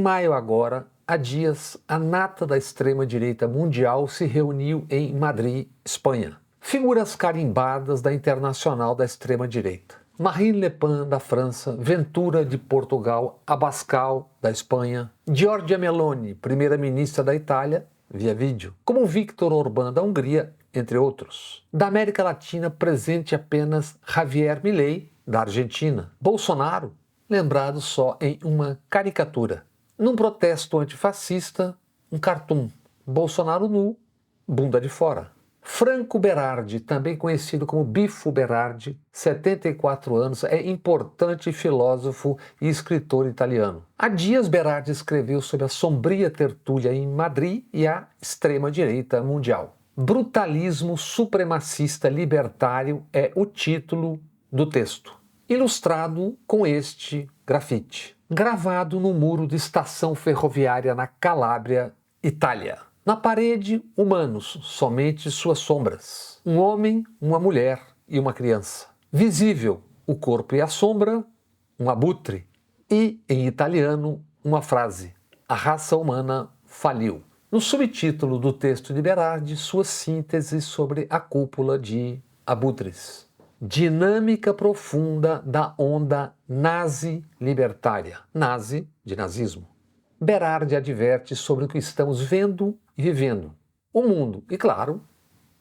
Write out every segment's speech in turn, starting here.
maio agora, há dias, a nata da extrema-direita mundial se reuniu em Madrid, Espanha. Figuras carimbadas da internacional da extrema-direita. Marine Le Pen, da França, Ventura, de Portugal, Abascal, da Espanha, Giorgia Meloni, primeira-ministra da Itália, via vídeo, como Viktor Orbán, da Hungria, entre outros. Da América Latina, presente apenas Javier Milei, da Argentina. Bolsonaro, lembrado só em uma caricatura. Num protesto antifascista, um cartoon. Bolsonaro nu, bunda de fora. Franco Berardi, também conhecido como Bifo Berardi, 74 anos, é importante filósofo e escritor italiano. Há dias Berardi escreveu sobre a sombria tertúlia em Madrid e a extrema-direita mundial. Brutalismo supremacista libertário é o título do texto, ilustrado com este grafite, gravado no muro de estação ferroviária na Calábria, Itália. Na parede, humanos, somente suas sombras. Um homem, uma mulher e uma criança. Visível, o corpo e a sombra, um abutre. E, em italiano, uma frase: a raça humana faliu. No subtítulo do texto de Berardi, sua síntese sobre a cúpula de abutres. Dinâmica profunda da onda nazi-libertária. Nazi, de nazismo. Berardi adverte sobre o que estamos vendo e vivendo. O mundo e, claro,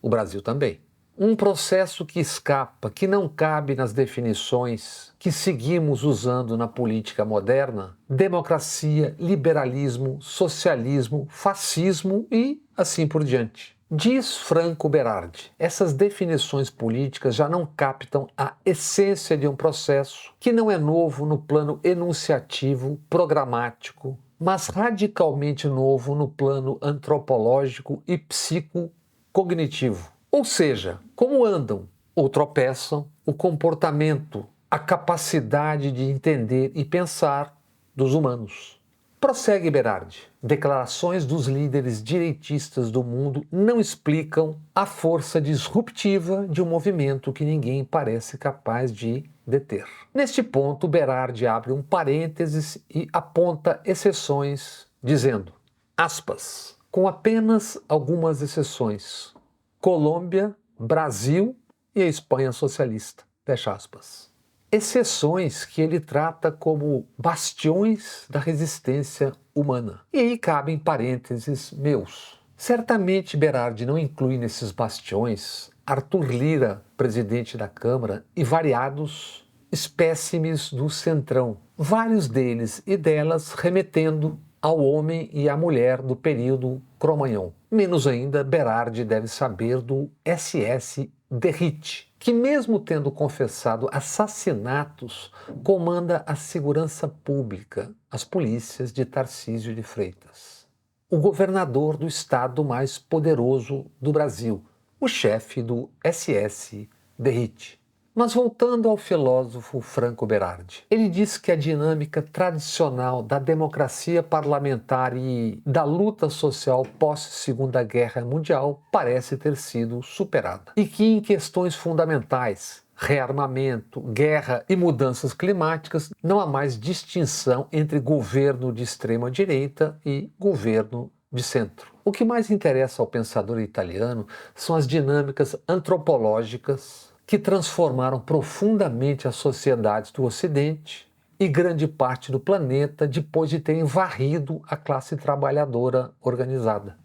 o Brasil também. Um processo que escapa, que não cabe nas definições que seguimos usando na política moderna: democracia, liberalismo, socialismo, fascismo e assim por diante. Diz Franco Berardi, essas definições políticas já não captam a essência de um processo que não é novo no plano enunciativo, programático, mas radicalmente novo no plano antropológico e psicocognitivo. Ou seja, como andam ou tropeçam, o comportamento, a capacidade de entender e pensar dos humanos. Prossegue Berardi. Declarações dos líderes direitistas do mundo não explicam a força disruptiva de um movimento que ninguém parece capaz de deter. Neste ponto, Berardi abre um parênteses e aponta exceções, dizendo, aspas, com apenas algumas exceções: Colômbia, Brasil e a Espanha socialista, fecha aspas. Exceções que ele trata como bastiões da resistência humana. E aí cabem parênteses meus. Certamente Berardi não inclui nesses bastiões Arthur Lira, presidente da Câmara, e variados espécimes do Centrão, vários deles e delas remetendo ao homem e à mulher do período Cro-Magnon. Menos ainda, Berardi deve saber do SS Derrite, que mesmo tendo confessado assassinatos, comanda a segurança pública, as polícias de Tarcísio de Freitas. O governador do estado mais poderoso do Brasil, o chefe do SS Derrite. Mas voltando ao filósofo Franco Berardi, ele diz que a dinâmica tradicional da democracia parlamentar e da luta social pós-Segunda Guerra Mundial parece ter sido superada. E que em questões fundamentais, rearmamento, guerra e mudanças climáticas, não há mais distinção entre governo de extrema-direita e governo de centro. O que mais interessa ao pensador italiano são as dinâmicas antropológicas que transformaram profundamente as sociedades do Ocidente e grande parte do planeta depois de terem varrido a classe trabalhadora organizada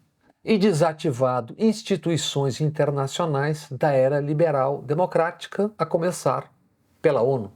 e desativado instituições internacionais da era liberal democrática, a começar pela ONU.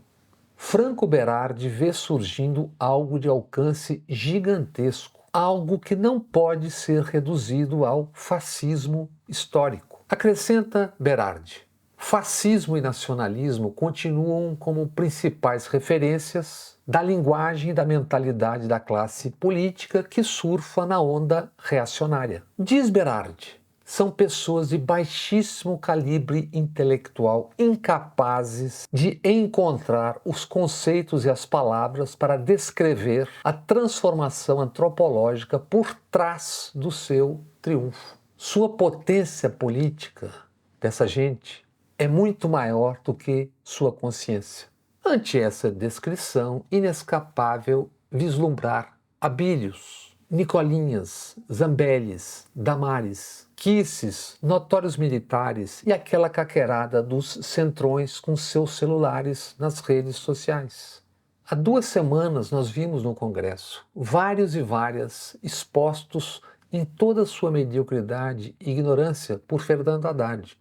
Franco Berardi vê surgindo algo de alcance gigantesco, algo que não pode ser reduzido ao fascismo histórico. Acrescenta Berardi: fascismo e nacionalismo continuam como principais referências da linguagem e da mentalidade da classe política que surfa na onda reacionária. Diz Berardi, são pessoas de baixíssimo calibre intelectual, incapazes de encontrar os conceitos e as palavras para descrever a transformação antropológica por trás do seu triunfo. Sua potência política, dessa gente, é muito maior do que sua consciência. Ante essa descrição, inescapável vislumbrar Abílios, Nicolinhas, Zambellis, Damares, Kisses, notórios militares e aquela caquerada dos centrões com seus celulares nas redes sociais. Há 2 semanas nós vimos no Congresso vários e várias expostos em toda a sua mediocridade e ignorância por Fernando Haddad.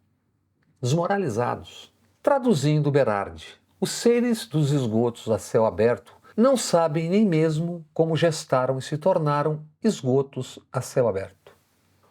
Desmoralizados. Traduzindo Berardi, os seres dos esgotos a céu aberto não sabem nem mesmo como gestaram e se tornaram esgotos a céu aberto.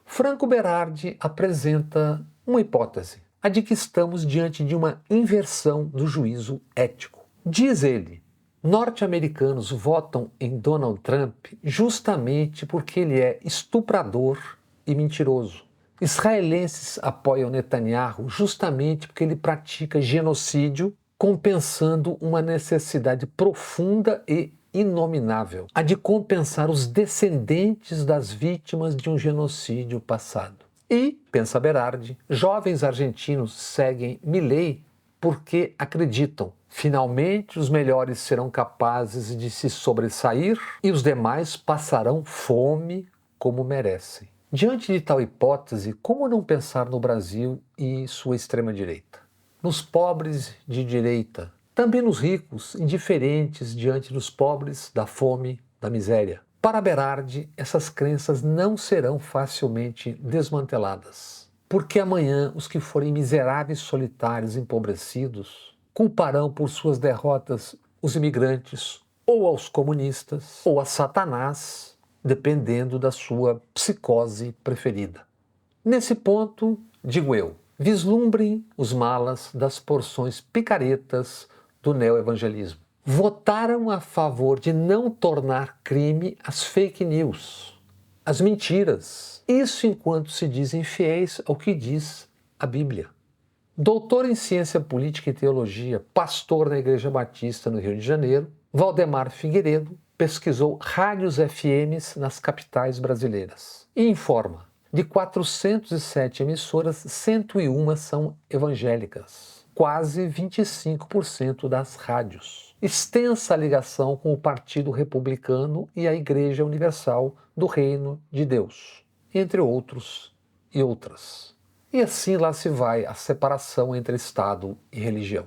Franco Berardi apresenta uma hipótese, a de que estamos diante de uma inversão do juízo ético. Diz ele, norte-americanos votam em Donald Trump justamente porque ele é estuprador e mentiroso. Israelenses apoiam Netanyahu justamente porque ele pratica genocídio, compensando uma necessidade profunda e inominável, a de compensar os descendentes das vítimas de um genocídio passado. E, pensa Berardi, jovens argentinos seguem Milei porque acreditam. Finalmente, os melhores serão capazes de se sobressair e os demais passarão fome como merecem. Diante de tal hipótese, como não pensar no Brasil e sua extrema-direita? Nos pobres de direita, também nos ricos, indiferentes diante dos pobres, da fome, da miséria. Para Berardi, essas crenças não serão facilmente desmanteladas, porque amanhã os que forem miseráveis solitários empobrecidos culparão por suas derrotas os imigrantes, ou aos comunistas, ou a Satanás, dependendo da sua psicose preferida. Nesse ponto, digo eu, vislumbrem os malas das porções picaretas do neoevangelismo. Votaram a favor de não tornar crime as fake news, as mentiras. Isso enquanto se dizem fiéis ao que diz a Bíblia. Doutor em Ciência Política e Teologia, pastor na Igreja Batista no Rio de Janeiro, Valdemar Figueiredo pesquisou rádios FMs nas capitais brasileiras e informa: de 407 emissoras, 101 são evangélicas, quase 25% das rádios. Extensa ligação com o Partido Republicano e a Igreja Universal do Reino de Deus, entre outros e outras. E assim lá se vai a separação entre Estado e religião.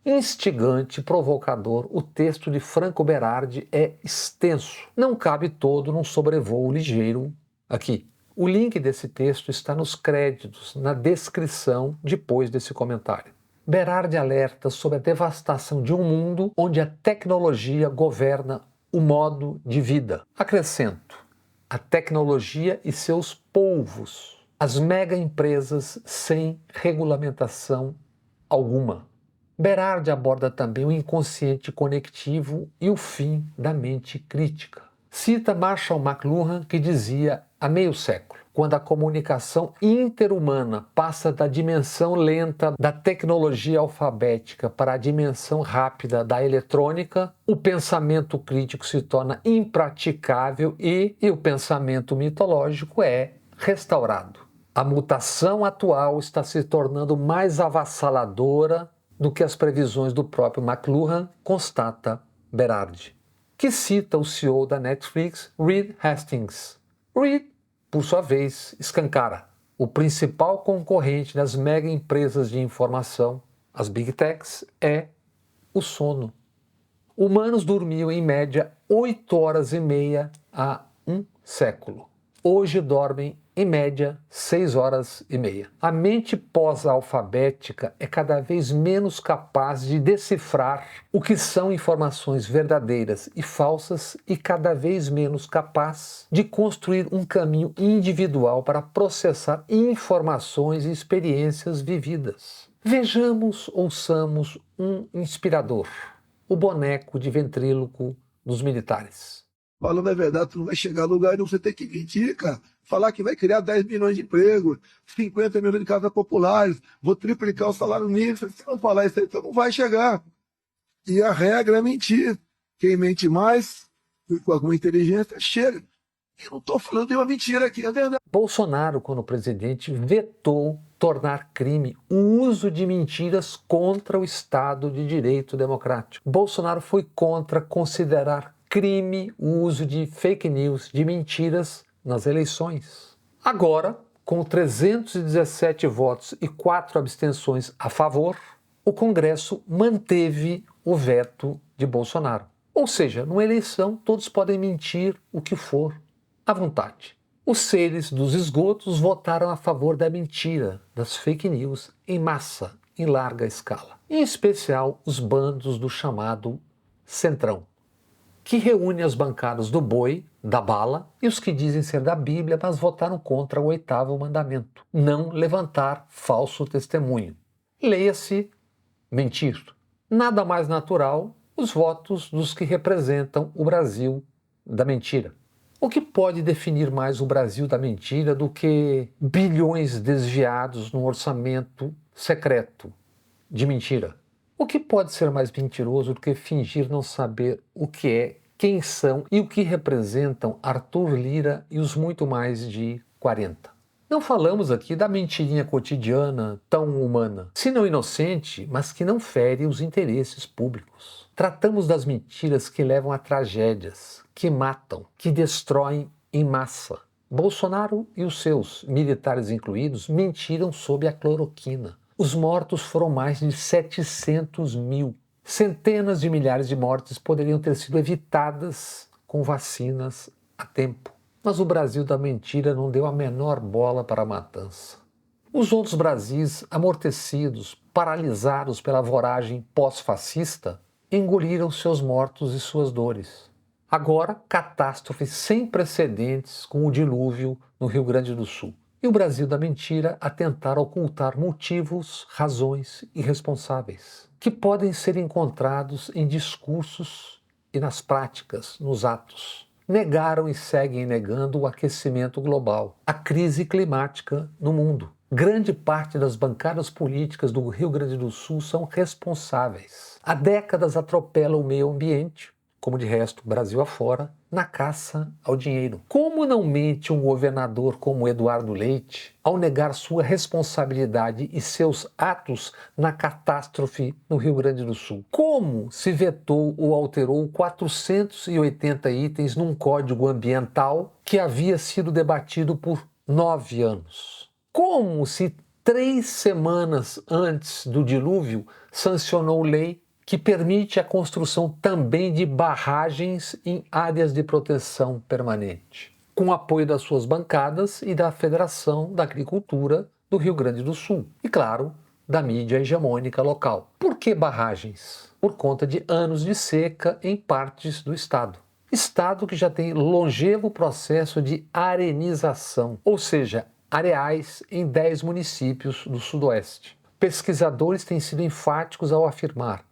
Instigante, provocador, o texto de Franco Berardi é extenso. Não cabe todo num sobrevoo ligeiro aqui. O link desse texto está nos créditos, na descrição depois desse comentário. Berardi alerta sobre a devastação de um mundo onde a tecnologia governa o modo de vida. Acrescento, a tecnologia e seus polvos, as mega empresas sem regulamentação alguma. Berardi aborda também o inconsciente conectivo e o fim da mente crítica. Cita Marshall McLuhan, que dizia há meio século: quando a comunicação interhumana passa da dimensão lenta da tecnologia alfabética para a dimensão rápida da eletrônica, o pensamento crítico se torna impraticável e o pensamento mitológico é restaurado. A mutação atual está se tornando mais avassaladora do que as previsões do próprio McLuhan, constata Berardi, que cita o CEO da Netflix, Reed Hastings. Reed, por sua vez, escancara: o principal concorrente das mega empresas de informação, as Big Techs, é o sono. Humanos dormiam em média 8 horas e meia há um século. Hoje dormem em média 6 horas e meia. A mente pós-alfabética é cada vez menos capaz de decifrar o que são informações verdadeiras e falsas e cada vez menos capaz de construir um caminho individual para processar informações e experiências vividas. Vejamos, ouçamos um inspirador, o boneco de ventríloco dos militares. Falando a verdade, tu não vai chegar a lugar nenhum, você tem que mentir, cara. Falar que vai criar 10 milhões de empregos, 50 milhões de casas populares, vou triplicar o salário mínimo. Se não falar isso aí, tu não vai chegar. E a regra é mentir. Quem mente mais, com alguma inteligência, chega. Eu não estou falando de uma mentira aqui, é verdade. Bolsonaro, quando presidente, vetou tornar crime o uso de mentiras contra o Estado de Direito democrático. Bolsonaro foi contra considerar crime o uso de fake news, de mentiras nas eleições. Agora, com 317 votos e 4 abstenções a favor, o Congresso manteve o veto de Bolsonaro. Ou seja, numa eleição todos podem mentir o que for, à vontade. Os seres dos esgotos votaram a favor da mentira, das fake news, em massa, em larga escala. Em especial os bandos do chamado Centrão, que reúne as bancadas do boi, da bala e os que dizem ser da Bíblia, mas votaram contra o 8º mandamento: não levantar falso testemunho. Leia-se mentir. Nada mais natural os votos dos que representam o Brasil da mentira. O que pode definir mais o Brasil da mentira do que bilhões desviados num orçamento secreto de mentira? O que pode ser mais mentiroso do que fingir não saber o que é, quem são e o que representam Arthur Lira e os muito mais de 40? Não falamos aqui da mentirinha cotidiana tão humana, se não inocente, mas que não fere os interesses públicos. Tratamos das mentiras que levam a tragédias, que matam, que destroem em massa. Bolsonaro e os seus, militares incluídos, mentiram sobre a cloroquina. Os mortos foram mais de 700 mil. Centenas de milhares de mortes poderiam ter sido evitadas com vacinas a tempo. Mas o Brasil da mentira não deu a menor bola para a matança. Os outros Brasis, amortecidos, paralisados pela voragem pós-fascista, engoliram seus mortos e suas dores. Agora, catástrofe sem precedentes com o dilúvio no Rio Grande do Sul. E o Brasil da mentira a tentar ocultar motivos, razões e responsáveis, que podem ser encontrados em discursos e nas práticas, nos atos. Negaram e seguem negando o aquecimento global, a crise climática no mundo. Grande parte das bancadas políticas do Rio Grande do Sul são responsáveis. Há décadas atropelam o meio ambiente, como de resto Brasil afora, na caça ao dinheiro. Como não mente um governador como Eduardo Leite ao negar sua responsabilidade e seus atos na catástrofe no Rio Grande do Sul? Como se vetou ou alterou 480 itens num código ambiental que havia sido debatido por 9 anos? Como se 3 semanas antes do dilúvio sancionou lei que permite a construção também de barragens em áreas de proteção permanente, com apoio das suas bancadas e da Federação da Agricultura do Rio Grande do Sul e, claro, da mídia hegemônica local. Por que barragens? Por conta de anos de seca em partes do estado. Estado que já tem longevo processo de arenização, ou seja, areais em 10 municípios do sudoeste. Pesquisadores têm sido enfáticos ao afirmar: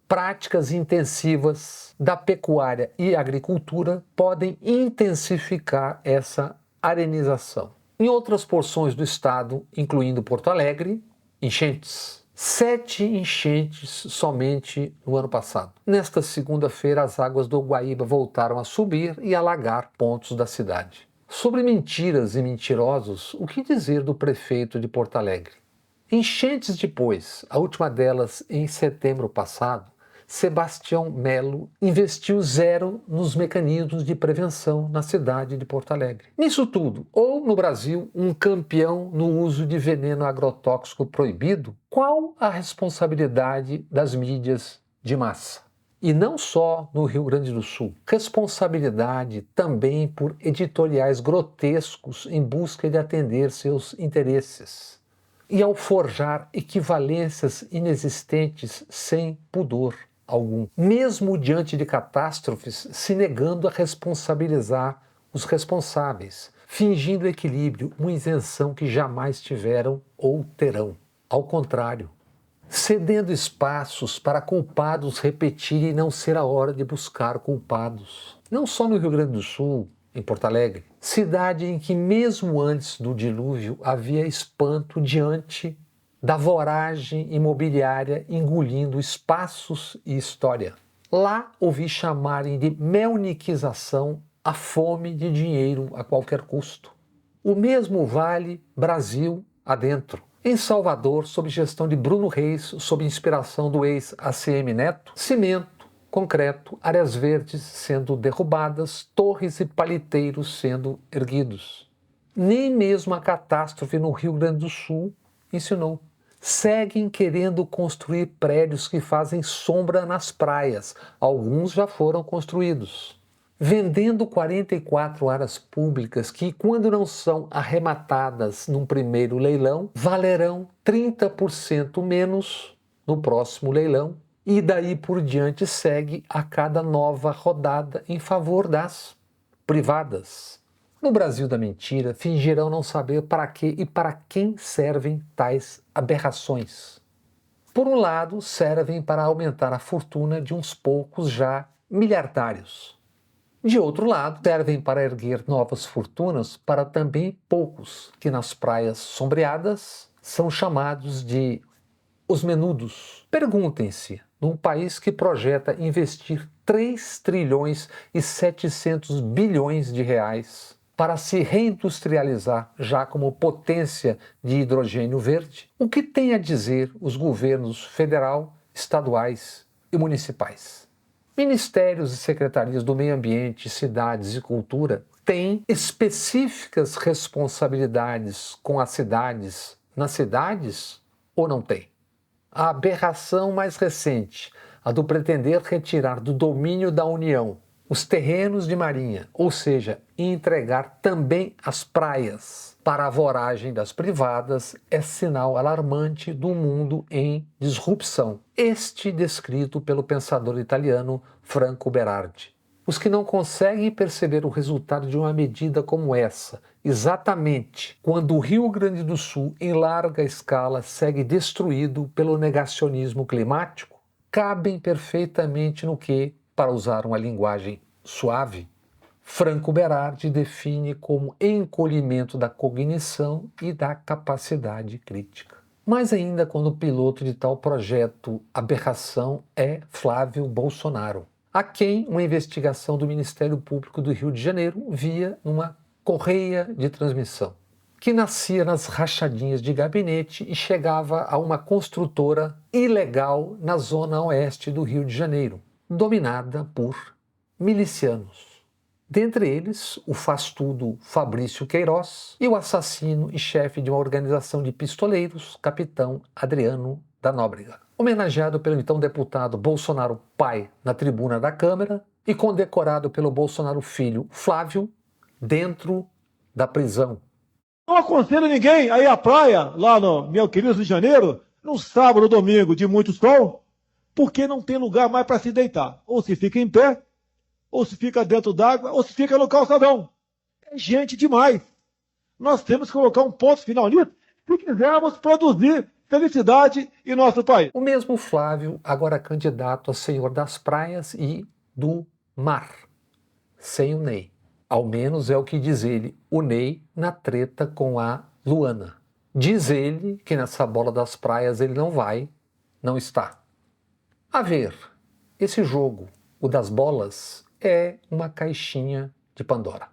práticas intensivas da pecuária e agricultura podem intensificar essa arenização. Em outras porções do estado, incluindo Porto Alegre, enchentes. 7 enchentes somente no ano passado. Nesta segunda-feira, as águas do Guaíba voltaram a subir e alagar pontos da cidade. Sobre mentiras e mentirosos, o que dizer do prefeito de Porto Alegre? Enchentes depois, a última delas em setembro passado, Sebastião Melo investiu 0 nos mecanismos de prevenção na cidade de Porto Alegre. Nisso tudo, ou no Brasil, um campeão no uso de veneno agrotóxico proibido, qual a responsabilidade das mídias de massa? E não só no Rio Grande do Sul. Responsabilidade também por editoriais grotescos em busca de atender seus interesses. E ao forjar equivalências inexistentes sem pudor algum, mesmo diante de catástrofes, se negando a responsabilizar os responsáveis, fingindo equilíbrio, uma isenção que jamais tiveram ou terão. Ao contrário, cedendo espaços para culpados repetirem não ser a hora de buscar culpados. Não só no Rio Grande do Sul, em Porto Alegre, cidade em que mesmo antes do dilúvio havia espanto diante da voragem imobiliária engolindo espaços e história. Lá ouvi chamarem de melniquização a fome de dinheiro a qualquer custo. O mesmo vale Brasil adentro. Em Salvador, sob gestão de Bruno Reis, sob inspiração do ex-ACM Neto, cimento, Concreto, áreas verdes sendo derrubadas, torres e paliteiros sendo erguidos. Nem mesmo a catástrofe no Rio Grande do Sul ensinou. Seguem querendo construir prédios que fazem sombra nas praias. Alguns já foram construídos. Vendendo 44 áreas públicas que, quando não são arrematadas num primeiro leilão, valerão 30% menos no próximo leilão, e daí por diante segue a cada nova rodada em favor das privadas. No Brasil da mentira, fingirão não saber para que e para quem servem tais aberrações. Por um lado, servem para aumentar a fortuna de uns poucos já miliardários. De outro lado, servem para erguer novas fortunas para também poucos, que nas praias sombreadas são chamados de os menudos. Perguntem-se, num país que projeta investir 3 trilhões e 700 bilhões de reais para se reindustrializar já como potência de hidrogênio verde, o que tem a dizer os governos federal, estaduais e municipais? Ministérios e secretarias do meio ambiente, cidades e cultura têm específicas responsabilidades com as cidades nas cidades ou não têm? A aberração mais recente, a do pretender retirar do domínio da União os terrenos de marinha, ou seja, entregar também as praias para a voragem das privadas, é sinal alarmante do mundo em disrupção. Este descrito pelo pensador italiano Franco Berardi. Os que não conseguem perceber o resultado de uma medida como essa, exatamente quando o Rio Grande do Sul, em larga escala, segue destruído pelo negacionismo climático, cabem perfeitamente no que, para usar uma linguagem suave, Franco Berardi define como encolhimento da cognição e da capacidade crítica. Mas ainda quando o piloto de tal projeto aberração é Flávio Bolsonaro, a quem uma investigação do Ministério Público do Rio de Janeiro via numa correia de transmissão, que nascia nas rachadinhas de gabinete e chegava a uma construtora ilegal na zona oeste do Rio de Janeiro, dominada por milicianos. Dentre eles, o faz-tudo Fabrício Queiroz e o assassino e chefe de uma organização de pistoleiros, capitão Adriano da Nóbrega, homenageado pelo então deputado Bolsonaro pai na tribuna da Câmara e condecorado pelo Bolsonaro filho Flávio dentro da prisão. Não aconselho ninguém a ir à praia, lá no meu querido Rio de Janeiro, no sábado ou domingo de muito sol, porque não tem lugar mais para se deitar. Ou se fica em pé, ou se fica dentro d'água, ou se fica no calçadão. É gente demais. Nós temos que colocar um ponto final nisso se quisermos produzir felicidade em nosso país. O mesmo Flávio, agora candidato a senhor das praias e do mar, sem o Ney. Ao menos é o que diz ele, o Ney, na treta com a Luana. Diz ele que nessa bola das praias ele não vai, não está. A ver, esse jogo, o das bolas, é uma caixinha de Pandora.